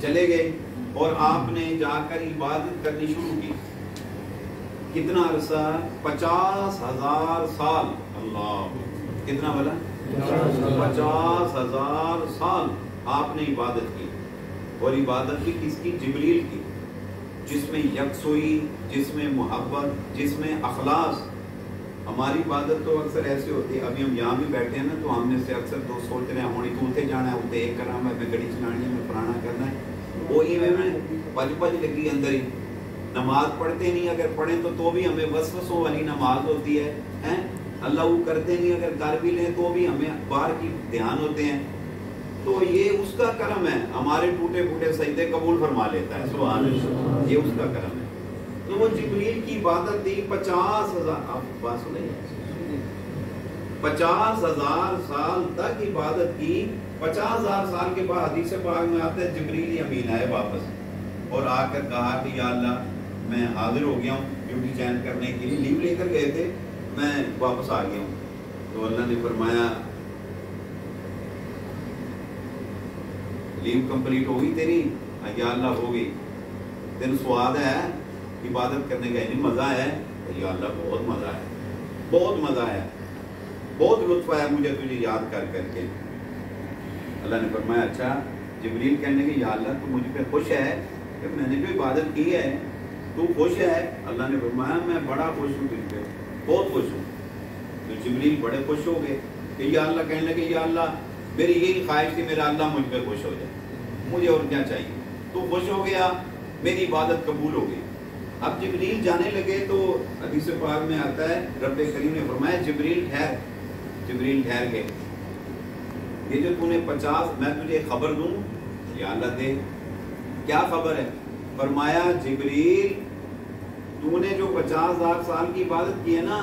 چلے گئے اور آپ نے جا کر عبادت کرنی شروع کی. کتنا عرصہ؟ 50,000 سال. اللہ، کتنا بولا؟ 50,000 سال آپ نے عبادت کی. اور عبادت بھی کس کی؟ جبریل کی، جس میں یکسوئی، جس میں محبت، جس میں اخلاص. ہماری عبادت تو اکثر ایسے ہوتی ہے، ابھی ہم یہاں بھی بیٹھے ہیں نا، تو ہم نے سے اکثر دوست سوچ رہے ہیں ہونی تو اتنے جانا ہے، اتنے ایک کرنا ہے، میں گڑی چلانی ہے، میں پرانا کرنا ہے. وہی میں پج لگی اندر ہی. نماز پڑھتے نہیں، اگر پڑھیں تو بھی ہمیں وسوسوں والی نماز ہوتی ہے. اللہ وہ کرتے نہیں، اگر کر بھی لیں تو بھی ہمیں باہر کی دھیان ہوتے ہیں. تو یہ اس کا کرم ہے، ہمارے ٹوٹے پھوٹے سجدے قبول فرما لیتا ہے. سبحان اللہ، یہ اس کا کرم ہے. تو وہ جبریل کی عبادت تھی 50,000. آپ بات سنیں، 50,000 سال تک عبادت کی. 50,000 سال کے بعد حدیث پاک میں آتا ہے جبریل امین آئے واپس اور آ کر کہا کہ یا اللہ میں حاضر ہو گیا ہوں ڈیوٹی چین کرنے کے لیے. لیو لے کر گئے تھے، میں واپس آ گیا ہوں. تو اللہ نے فرمایا لیو کمپلیٹ ہوگی تیری؟ یا اللہ ہوگی. تین سواد ہے عبادت کرنے کا، یعنی مزہ ہے؟ یا اللہ بہت مزہ ہے، بہت مزہ ہے، بہت لطف آیا مجھے تجھے یاد کر کر کے. اللہ نے فرمایا اچھا. جبریل کہنے کہ یا اللہ تو مجھ پہ خوش ہے کہ میں نے جو عبادت کی ہے، تو خوش ہے؟ اللہ نے فرمایا میں بڑا خوش ہوں تجھ پہ، بہت خوش ہوں. تو جبریل بڑے خوش ہو گئے کہ یا اللہ کہنے لگے یا اللہ میری یہی خواہش تھی میرا اللہ مجھ پہ خوش ہو جائے، مجھے اور کیا چاہیے. تو خوش ہو گیا، میری عبادت قبول ہو گئی. اب جبریل جانے لگے تو حدیث پاک میں آتا ہے رب کریم نے فرمایا جبریل ٹھہر. جبریل ٹھہر گئے. یہ جو تو نے 50، میں تجھے ایک خبر دوں. یا اللہ دے. کیا خبر ہے؟ فرمایا جبریل تو نے جو 50,000 سال کی عبادت کی ہے نا،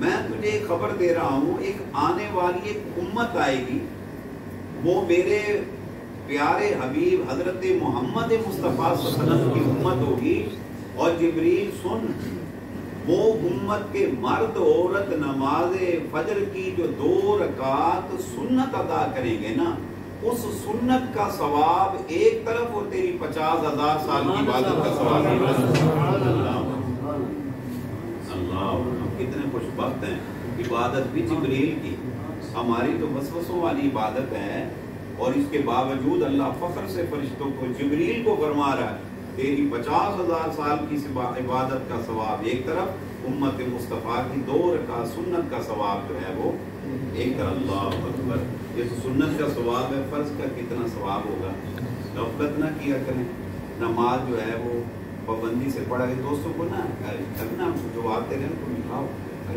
میں تجھے ایک خبر دے رہا ہوں، ایک آنے والی ایک امت آئے گی، وہ میرے پیارے حبیب حضرت محمد مصطفیٰ صلی اللہ علیہ وسلم کی امت ہوگی. اور جبریل سن، وہ امت کے مرد عورت نماز فجر کی جو 2 رکعات سنت ادا کریں گے نا، اس سنت کا ثواب ایک طرف اور تیری 50,000 سال کی عبادت کا ثواب. اللہ، کتنے خوش بخت ہیں. عبادت بھی جبریل کی، ہماری تو وسوسوں والی عبادت ہے. اور اس کے باوجود اللہ فخر سے فرشتوں کو، جبریل کو فرما رہا ہے تیری 50,000 سال کی عبادت کا ثواب ایک طرف، امت مصطفیٰ کی 2 رکعت سنت کا ثواب جو ہے وہ ایک طرف. اللہ اکبر. یہ سنت کا ثواب ہے، فرض کا کتنا ثواب ہوگا. غفلت نہ کیا کریں. نماز جو ہے وہ پابندی سے پڑھا گیا. دوستوں کو نا کرنا جو آتے رہے ان کو مٹھاؤ.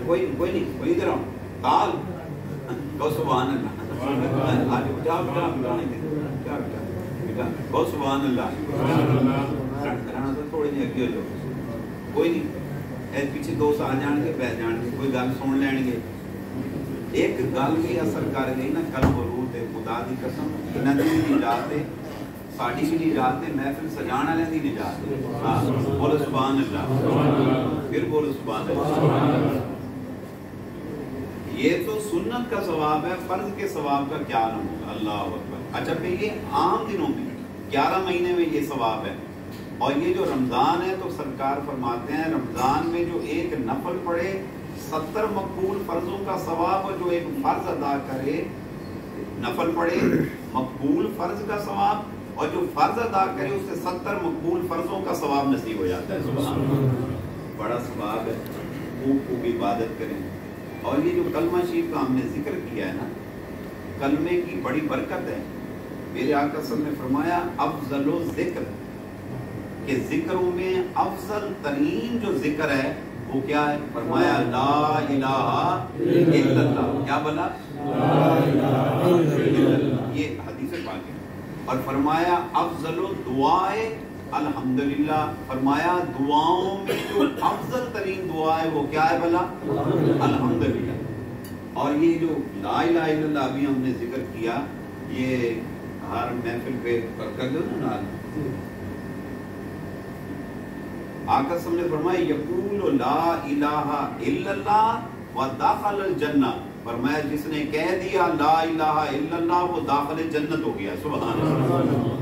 کوئی نہیں، کوئی ادھر آؤ، تال کہو سبحان اللہ. بہت سبحان اللہ. تھوڑے نہیں اگے ہو جاؤ، کوئی نہیں. پیچھے دوست آ جان گے، بیٹھ جان گے، کوئی گل سن لین گے. ایک گل بھی اثر کر گئی نا، کل ضرور تے خدا دی قسم انہاں دی بھی نجات ہے، ساڈی بھی نجات ہے، محفل سجان والے دی نجات ہے. ہاں بولو سبحان اللہ، پھر بولو سبحان اللہ. یہ تو سنت کا ثواب ہے، فرض کے ثواب کا کیا نام ہوگا. اللہ اکبر. اچھا پھر یہ عام دنوں میں 11 مہینے میں یہ ثواب ہے. اور یہ جو رمضان ہے تو سرکار فرماتے ہیں رمضان میں جو ایک نفل پڑھے 70 مقبول فرضوں کا ثواب، اور جو ایک فرض ادا کرے، نفل پڑھے مقبول فرض کا ثواب، اور جو فرض ادا کرے اس سے 70 مقبول فرضوں کا ثواب نصیب ہو جاتا ہے. سبحان اللہ، بڑا ثواب ہے. خوب خوب عبادت کریں. اور یہ جو کلمہ شریف کا ہم نے ذکر کیا ہے نا، کلمے کی بڑی برکت ہے. میرے آقا صلی اللہ علیہ وسلم نے فرمایا افضل الذکر، کہ ذکروں میں افضل ترین جو ذکر ہے وہ کیا ہے؟ فرمایا لا الہ الا اللہ. کیا بولا؟ لا الہ الا اللہ. یہ حدیث پاک ہے. اور فرمایا افضل الدعائے الحمدللہ. فرمایا دعاؤں میں جو افضل ترین دعا ہے وہ کیا ہے بھلا؟ الحمدللہ. اور یہ جو لا الہ الا اللہ ابھی ہم نے ذکر کیا، یہ ہر محفل پہ کر دو نا. آقا صلی اللہ علیہ وسلم نے فرمایا یقول لا الہ الا اللہ ودخل الجنہ. فرمایا جس نے کہہ دیا لا الہ الا اللہ وہ داخل جنت ہو گیا. سبحان اللہ.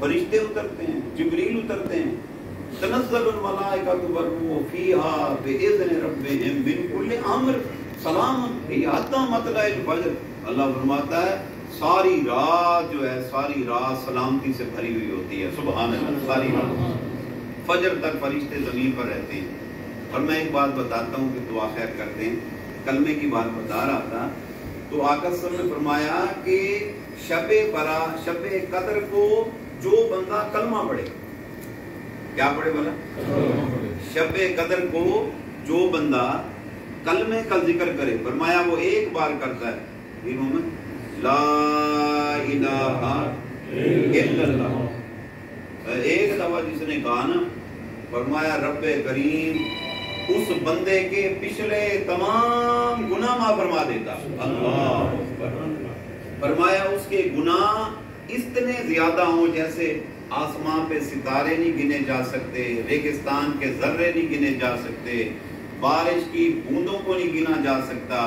فرشتے اترتے ہیں، جبریل اترتے ہیں، تنزل الملائکۃ والروح فیہا بإذن ربہم من کل امر سلام ہی حتی مطلع الفجر. اللہ فرماتا ہے ساری رات جو ہے، ساری رات سلامتی سے بھری ہوئی ہوتی ہے. سبحان اللہ. ساری رات فجر تک فرشتے زمین پر رہتے ہیں. اور میں ایک بات بتاتا ہوں کہ دعا خیر کرتے ہیں. کلمے کی بات بتا رہا تھا تو آقا صلی اللہ علیہ وسلم نے فرمایا کہ شب برات، شب قدر کو جو بندہ کلمہ پڑھے، کیا پڑھے بولا؟ شب قدر کو جو بندہ کلمے کا ذکر کرے، فرمایا وہ ایک بار کرتا ہے لا الہ الا اللہ، ایک دفعہ جس نے کہا نا، فرمایا رب کریم اس بندے کے پچھلے تمام گناہ معاف فرما دیتا. اللہ فرمایا اس کے گناہ اتنے زیادہ ہوں جیسے آسمان پہ ستارے نہیں گنے جا سکتے، ریگستان کے ذرے نہیں گنے جا سکتے، بارش کی بوندوں کو نہیں گنا جا سکتا،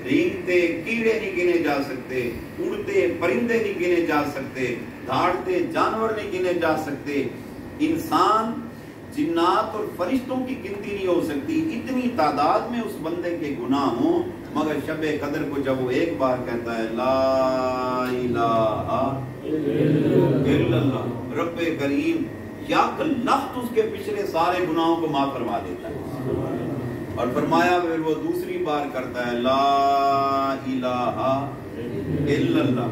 رینگتے کیڑے نہیں گنے جا سکتے، اڑتے پرندے نہیں گنے جا سکتے، دھاڑتے جانور نہیں گنے جا سکتے، انسان جنات اور فرشتوں کی گنتی نہیں ہو سکتی، اتنی تعداد میں اس بندے کے گناہ ہوں. مگر شب قدر کو جب وہ ایک بار کہتا ہے لا الہ الا اللہ رب کریم، یا لفظ اس کے پچھلے سارے گناہوں کو معاف فرما دیتا ہے. اور فرمایا پھر وہ دوسری بار کرتا ہے لا الہ الا اللہ،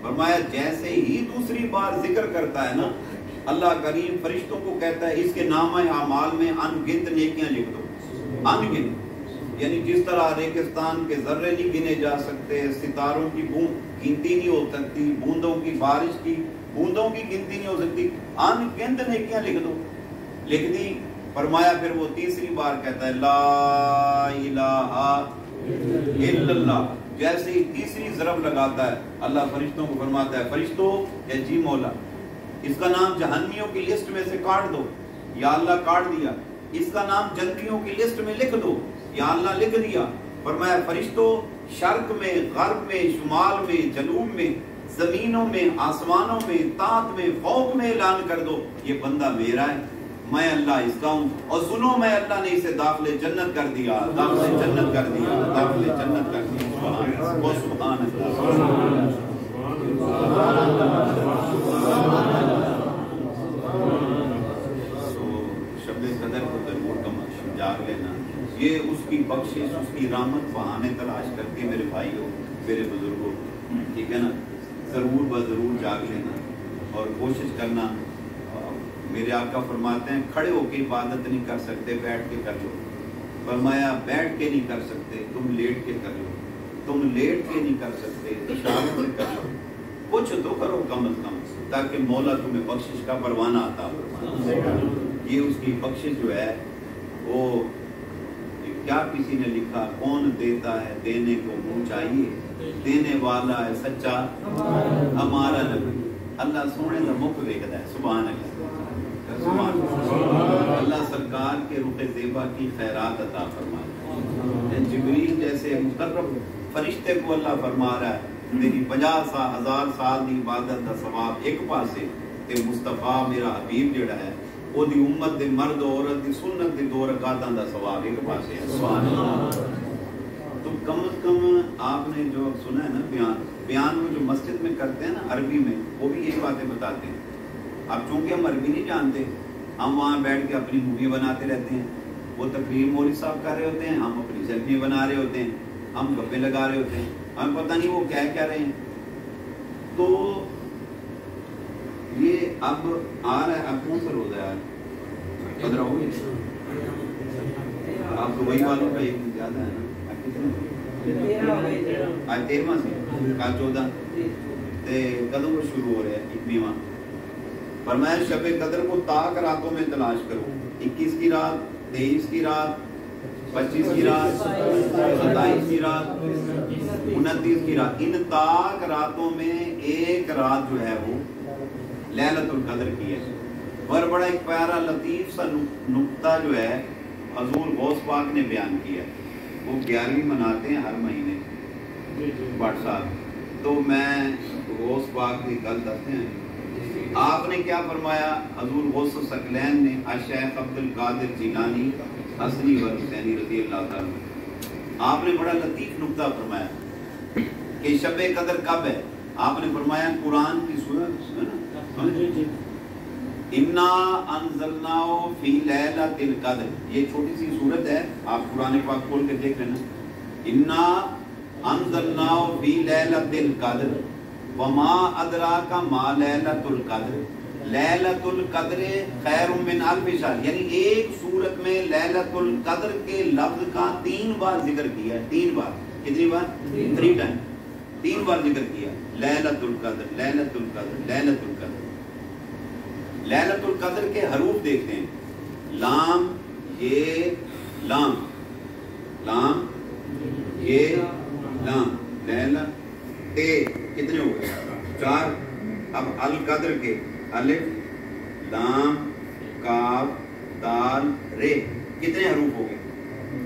فرمایا جیسے ہی دوسری بار ذکر کرتا ہے نا، اللہ کریم فرشتوں کو کہتا ہے اس کے نامہ اعمال میں ان گنت نیکیاں لکھ دو. ان گنت یعنی جس طرح ریگستان کے ذرے نہیں گنے جا سکتے، ستاروں کی گنتی نہیں ہو سکتی، بوندوں کی بارش کی بوندوں کی گنتی نہیں ہو سکتی، ان گنت نیکیاں لکھ دو. لکھ دی. فرمایا پھر وہ تیسری بار کہتا ہے لا الہ الا اللہ. جیسے ہی تیسری ضرب لگاتا ہے، اللہ فرشتوں کو فرماتا ہے فرشتوں یا جی مولا اس کا نام جہنمیوں کی لسٹ میں سے کاٹ دو. یا اللہ کاٹ دیا. اس کا نام جنتیوں کی لسٹ میں لکھ دو. یا اللہ لکھ دیا. فرمایا فرشتوں شرق میں، غرب میں، شمال میں، جنوب میں، زمینوں میں، آسمانوں میں، تحت میں، فوق میں اعلان کر دو یہ بندہ میرا ہے، میں اللہ اس کا ہوں. اور سنو میں اللہ نے اسے داخل جنت کر دیا، داخل جنت کر دیا، داخل جنت کر دیا. سبحان اللہ. شب قدر کو ضرور کم جاگ لینا. یہ اس کی بخشش، اس کی رحمت بہانے تلاش کر کے میرے بھائیوں، میرے بزرگوں، ٹھیک ہے نا، ضرور بضرور جاگ لینا اور کوشش کرنا. میرے آقا فرماتے ہیں کھڑے ہو کے عبادت نہیں کر سکتے، بیٹھ کے کر لو. فرمایا بیٹھ کے نہیں کر سکتے، تم لیٹ کے کر لو. تم لیٹ کے نہیں کر سکتے، اشاروں سے کر لو. کچھ تو کرو کم از کم، تاکہ مولا تمہیں بخشش کا پروانہ عطا فرمائے. یہ اس کی بخشش جو ہے وہ کیا کسی نے لکھا، کون دیتا ہے دینے کو منہ چاہیے، دینے والا ہے سچا ہمارا نبی. اللہ سونے کا مکھ دیکھتا ہے. سبحان اللہ. سبحان اللہ. اللہ سرکار کے رخ زیبا کی خیرات عطا فرمائے. جبریل جیسے مقرب فرشتے کو اللہ فرما رہا ہے میری 50,000 سال دی عبادت دا ثواب ایک پاسے تے مصطفیٰ میرا حبیب جڑا ہے وہ دی امت دے مرد عورت دی سنت دی 2 رکعتاں دا ثواب ایک پاسے ہے. سبحان اللہ. تو کم از کم آپ نے جو سنا ہے نا بیان وہ جو مسجد میں کرتے ہیں نا عربی میں، وہ بھی یہی باتیں بتاتے ہیں. اب چونکہ ہم عربی نہیں جانتے، ہم وہاں بیٹھ کے اپنی مووی بناتے رہتے ہیں. وہ تقریر مولوی صاحب کر رہے ہوتے ہیں، ہم اپنی سیلفی بنا رہے ہوتے ہیں، ہم گپے لگا رہے ہوتے ہیں، ہمیں پتہ نہیں وہ کیا رہے ہیں. تو یہ اب آ رہا ہے. اب کون سا روزہ ہے؟ 15 ہو گئی. آپ دبئی والوں کا ایک زیادہ ہے نا. آج 13واں سے کل 14 کدوں کو شروع ہو رہا ہے 21واں. فرمایا شب قدر کو تاک راتوں میں تلاش کرو. 21 کی رات، 23 کی رات، 25 کی رات، 27 کی رات، 29 کی رات. ان تاک راتوں میں ایک رات جو ہے وہ لیلۃ القدر کی ہے. اور بڑا ایک پیارا لطیف سا نقطہ جو ہے حضور غوث پاک نے بیان کیا. وہ 11ویں مناتے ہیں ہر مہینے بٹ صاحب. تو میں غوث پاک کی گل دستے ہیں آپ نے کیا فرمایا؟ حضور غوث الثقلین نے شیخ عبد القادر جیلانی حسنی و حسینی رضی اللہ تعالیٰ، آپ نے بڑا لطیف نکتہ فرمایا کہ شب قدر کب ہے؟ آپ نے فرمایا قرآن کی سورۃ انا انزلناہ فی لیلۃ القدر، یہ چھوٹی سی سورت ہے، آپ قرآن پاک کھول کے دیکھ لینا. انا انزلناہ فی لیلۃ القدر وما ادراک ما لیلۃ القدر، لیلۃ القدر خیر من الف شہر، یعنی ایک سورت میں لیلۃ القدر کے لفظ کا 3 بار ذکر کیا ہے. 3 بار، کتنی بار؟ 3 ٹائم، 3 بار ذکر کیا. لیلۃ القدر، لیلۃ القدر، لیلۃ القدر. لیلۃ القدر کے حروف دیکھتے ہیں، لام یہ لام، لام یہ لام، لیلہ اے، کتنے ہو گئے؟ 4. اب القدر کے الف لام کاف دال رے، کتنے حروف ہو گئے؟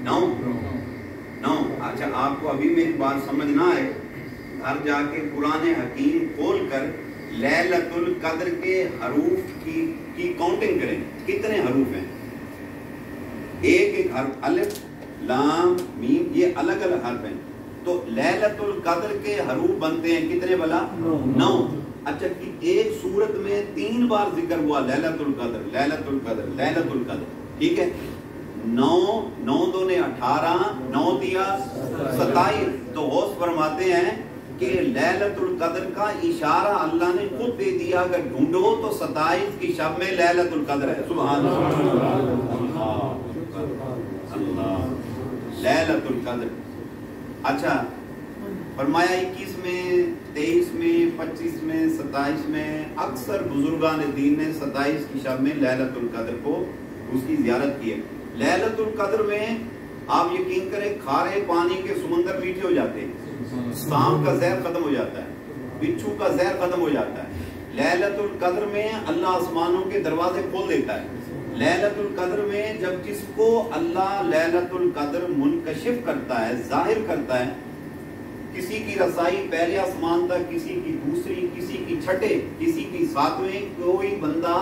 9. اچھا آپ کو ابھی میری بات سمجھ نہ آئے، گھر جا کے قرآن حکیم کھول کر لیلۃ القدر کے حروف کی کاؤنٹنگ کریں، کتنے حروف ہیں؟ ایک ایک حرف، الف لام میم، یہ الگ الگ حرف ہیں. تو لیلۃ القدر کے حروف بنتے ہیں کتنے بلا؟ 9. اچھا ایک سورت میں 3 بار ذکر ہوا لیلۃ القدر، لیلۃ القدر، لیلۃ القدر، ٹھیک ہے. 9 دونے 18، 9 دیا 27. تو غوث فرماتے ہیں کہ لیلۃ القدر کا اشارہ اللہ نے خود دے دیا، اگر ڈھونڈو تو 27 کی شب میں لیلۃ القدر ہے. سبحان اللہ، اللہ، لیلۃ القدر. اچھا فرمایا 21 میں، 23 میں، 25 میں، 27 میں، اکثر بزرگان دین نے 27 کی شب میں لیلۃ القدر کو اس کی زیارت کی ہے. لیلۃ القدر میں آپ یقین کریں کھارے پانی کے سمندر میٹھے ہو جاتے ہیں، سانپ کا زہر ختم ہو جاتا ہے، بچھو کا زہر ختم ہو جاتا ہے. لیلۃ القدر میں اللہ آسمانوں کے دروازے کھول دیتا ہے. لیلۃ القدر میں جب جس کو اللہ لیلۃ القدر منکشف کرتا ہے، ظاہر کرتا ہے، کسی کی رسائی پہلے آسمان تک، کسی کی دوسری، کسی کی چھٹے، کسی کی 7ویں. کوئی بندہ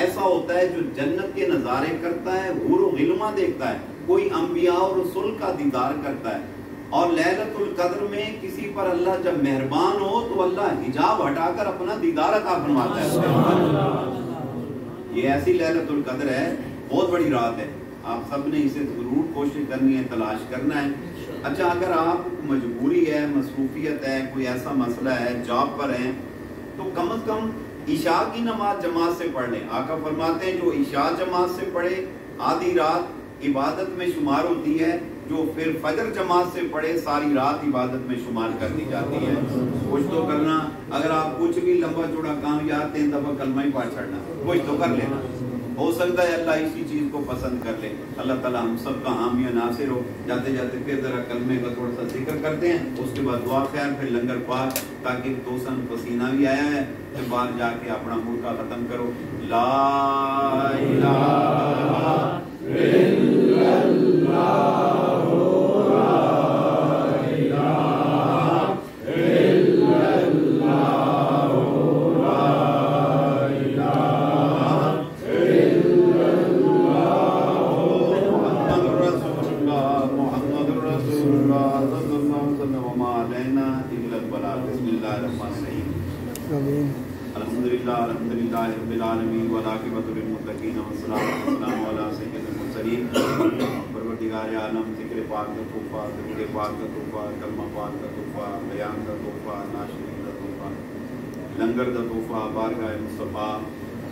ایسا ہوتا ہے جو جنت کے نظارے کرتا ہے، حور و غلماں دیکھتا ہے، کوئی انبیاء اور رسول کا دیدار کرتا ہے. اور لیلۃ القدر میں کسی پر اللہ جب مہربان ہو تو اللہ حجاب ہٹا کر اپنا دیدار عطا فرماتا ہے. یہ ایسی لیلۃ القدر ہے، بہت بڑی رات ہے. آپ سب نے اسے ضرور کوشش کرنی ہے، تلاش کرنا ہے. اچھا اگر آپ مجبوری ہے، مصروفیت ہے، کوئی ایسا مسئلہ ہے، جاب پر ہیں، تو کم از کم عشاء کی نماز جماعت سے پڑھ لیں. آقا فرماتے ہیں جو عشاء جماعت سے پڑھے آدھی رات عبادت میں شمار ہوتی ہے، جو پھر فجر جماعت سے پڑھے ساری رات عبادت میں شمار کر دی جاتی ہے. کچھ تو کرنا، اگر آپ کچھ بھی لمبا چوڑا کام یاد 3 دفعہ کلمہ ہی پڑھ چھڑنا، کچھ تو کر لینا. ہو سکتا ہے اللہ اسی چیز کو پسند کر لے. اللہ تعالیٰ ہم سب کا حامی و ناصر ہو. جاتے جاتے پھر ذرا کلمے کا تھوڑا سا ذکر کرتے ہیں، اس کے بعد دعا خیر، پھر لنگر پاک، تاکہ توسن پسینہ بھی آیا ہے، پھر باہر جا کے اپنا مرغا ختم کرو. لا الہ الا اللہ، الحمدللہ رب العالمین والعاقبۃ للمتقین والسلام علی سید المرسلین. پروردگار عالم ذکر پاک کا تحفہ، درود پاک کا تحفہ، کلمہ پاک کا تحفہ، بیان کا تحفہ، ناشرین کا تحفہ، لنگر کا تحفہ، بارگاہ مصطفیٰ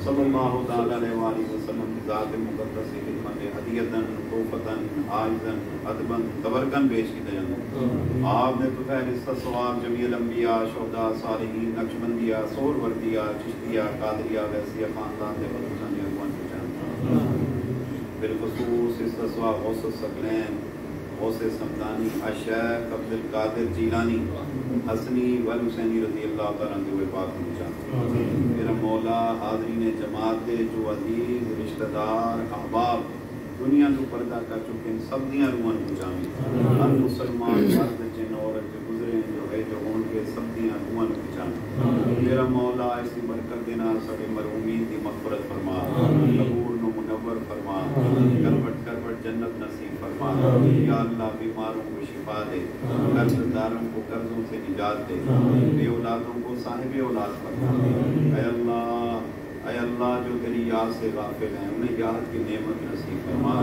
صلی اللہ تعالی علیہ وآلہ وسلم کی ذات مقدس کی خدمت ہدیتاً تحفتاً عارضاً ادباً تبرکاً پیش کی جائیں. آپ نے تو فہرست ثواب جمیع الانبیاء، شہداء، صالحین، نقشبندیہ، سہروردیہ، چشتیہ، قادریہ، ویسیہ خاندان دے خلوصانی اخوان پہچان. بالخصوص اس کا ثواب غوث الثقلین، غوث سمدانی، الشیخ عبد القادر جیلانی حسنی والحسینی رضی اللہ تعالیٰ عنہ پاک پہنچان. میرا مولا حاضرین جماعت دے جو عزیز رشتہ دار احباب دنیا تو پردہ کر چکے ہیں، سب دیاں روحاں پہنچاویں. ہر مسلمان مرد جن عورت جو گزرے ہیں، جو ہے جو ہون کے کے سبزیاں دھواں پہنچانا میرا مولا اسی برکت دینا سارے مرحومین کی مغفرت فرما قبول و منور فرما کروٹ کروٹ جنت نصیب فرما یا اللہ بیماروں کو شفا دے قرض داروں کو قرضوں سے نجات دے بے اولادوں کو صاحب اولاد فرما اے اللہ جو تیری یاد سے غافل ہیں انہیں یاد کی نعمت نصیب فرما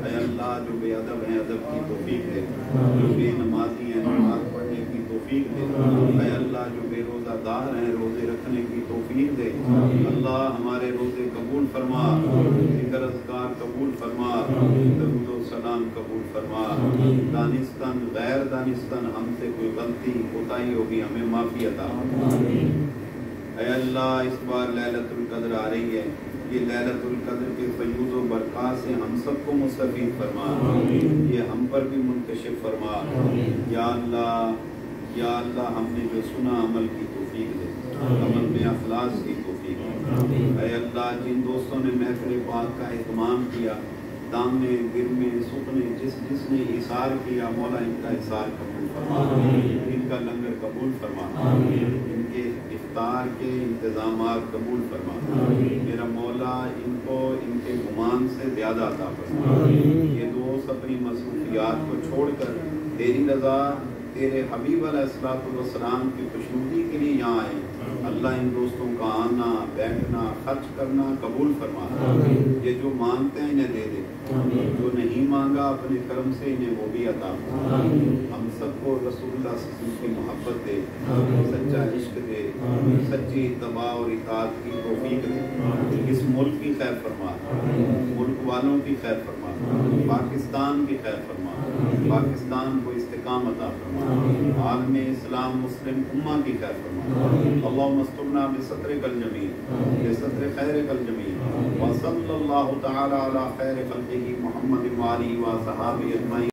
اے اللہ جو بے ادب ہیں ادب کی توفیق دے جو بے نمازی ہیں نماز پڑھنے کی توفیق دے اے اللہ جو بے روزہ دار ہیں روزے رکھنے کی توفیق دے اللہ ہمارے روزے قبول فرما ذکر اذکار قبول فرما درود و سلام قبول فرما دانستان غیر دانستان ہم سے کوئی غلطی کوتاہی ہوگی ہمیں معافی عطا اے اللہ اس بار لیلۃ القدر آ رہی ہے یہ لیلۃ القدر کے فیوض و برکات سے ہم سب کو مستفید فرما یہ ہم پر بھی منتشر فرما یا اللہ ہم نے جو سنا عمل کی توفیق دے عمل میں اخلاص کی توفیق دے اے اللہ جن دوستوں نے محفل پاک کا اہتمام کیا دامنے گرمے سکھنے جس نے اثار کیا مولا ان کا اثار قبول فرما ان کا لنگر قبول فرما ان کے افطار کے انتظامات قبول فرما میرا مولا ان کو ان کے گمان سے زیادہ عطا فرما یہ دوست اپنی مصروفیات کو چھوڑ کر تیری رضا تیرے حبیب علیہ السلام کی خوشنودی کے لیے یہاں آئے اللہ ان دوستوں کا آنا بیٹھنا خرچ کرنا قبول فرما یہ جو مانگتے ہیں انہیں دے دے جو نہیں مانگا اپنے کرم سے انہیں وہ بھی عطا ہم سب کو رسول اللہ صلی اللہ علیہ وسلم کی محبت دے سچا عشق دے سچی اتباع اور اطاعت کی توفیق دے اس ملک کی خیر فرما ملک والوں کی خیر فرما پاکستان کی خیر فرما پاکستان کو استقامت عطا فرما عالم اسلام مسلم امہ کی خیر فرما اللہم استرنا بسترک الجمیل بستر خیرک الجمیل وصلی اللہ تعالی علی خیر خلقہ محمد و آلہ و صحابہ اجمعین